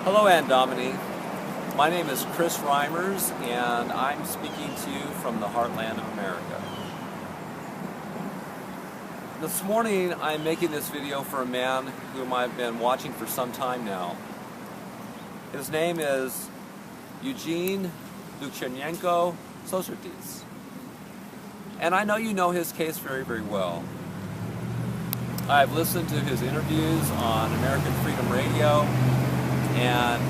Hello, Aunt Domeney. My name is Chris Reimers, and I'm speaking to you from the heartland of America. This morning, I'm making this video for a man whom I've been watching for some time now. His name is Eugene Lukjanenko. And I know you know his case very, very well. I've listened to his interviews on American Freedom Radio, and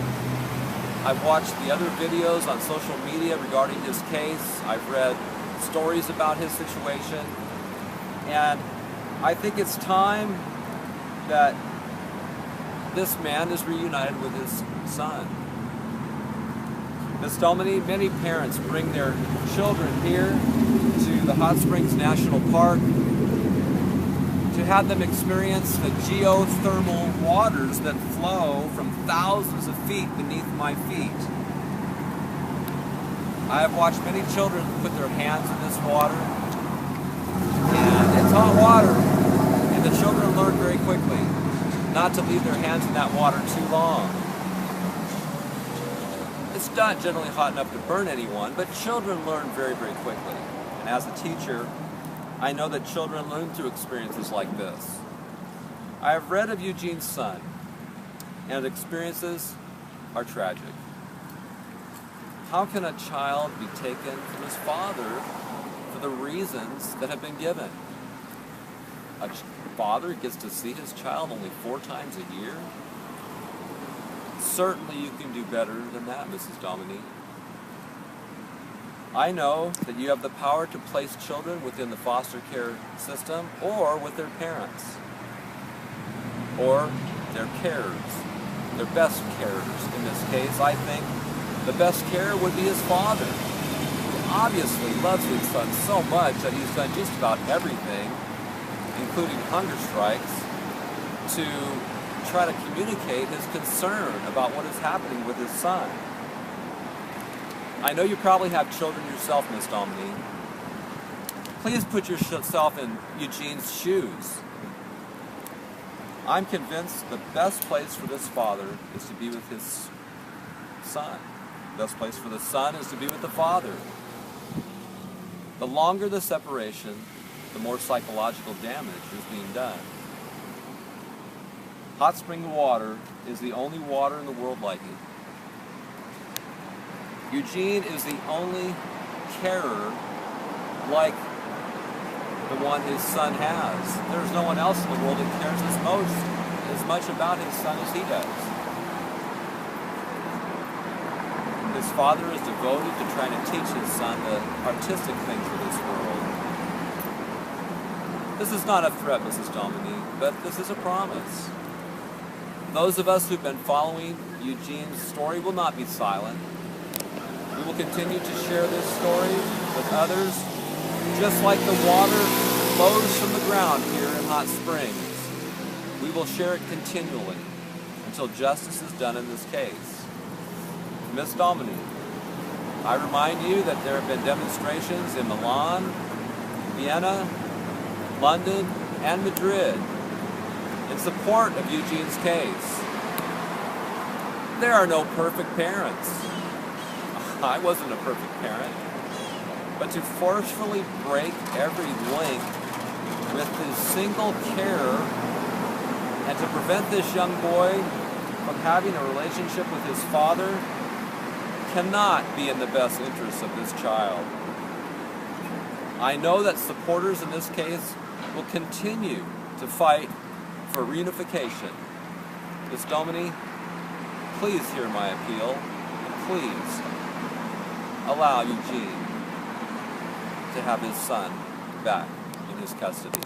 I've watched the other videos on social media regarding his case. I've read stories about his situation, and I think it's time that this man is reunited with his son. Ms. Domeney, many parents bring their children here to the Hot Springs National Park to have them experience the geothermal waters that flow from thousands of feet beneath my feet. I have watched many children put their hands in this water, and it's hot water, and the children learn very quickly not to leave their hands in that water too long. It's not generally hot enough to burn anyone, but children learn very, very quickly. And as a teacher, I know that children learn through experiences like this. I have read of Eugene's son, and his experiences are tragic. How can a child be taken from his father for the reasons that have been given? A father gets to see his child only 4 times a year? Certainly you can do better than that, Mrs. Domeney. I know that you have the power to place children within the foster care system or with their parents, or their carers, their best carers. In this case, I think the best carer would be his father, who obviously loves his son so much that he's done just about everything, including hunger strikes, to try to communicate his concern about what is happening with his son. I know you probably have children yourself, Miss Domeney. Please put yourself in Eugene's shoes. I'm convinced the best place for this father is to be with his son. The best place for the son is to be with the father. The longer the separation, the more psychological damage is being done. Hot spring water is the only water in the world like it. Eugene is the only carer like the one his son has. There's no one else in the world that cares as much about his son as he does. His father is devoted to trying to teach his son the artistic things of this world. This is not a threat, Mrs. Domeney, but this is a promise. Those of us who've been following Eugene's story will not be silent. We will continue to share this story with others, just like the water flows from the ground here in Hot Springs. We will share it continually until justice is done in this case. Ms. Domeney, I remind you that there have been demonstrations in Milan, Vienna, London, and Madrid in support of Eugene's case. There are no perfect parents. I wasn't a perfect parent, but to forcefully break every link with his single care and to prevent this young boy from having a relationship with his father cannot be in the best interests of this child. I know that supporters in this case will continue to fight for reunification. Ms. Domeney, please hear my appeal, and please allow Eugene to have his son back in his custody.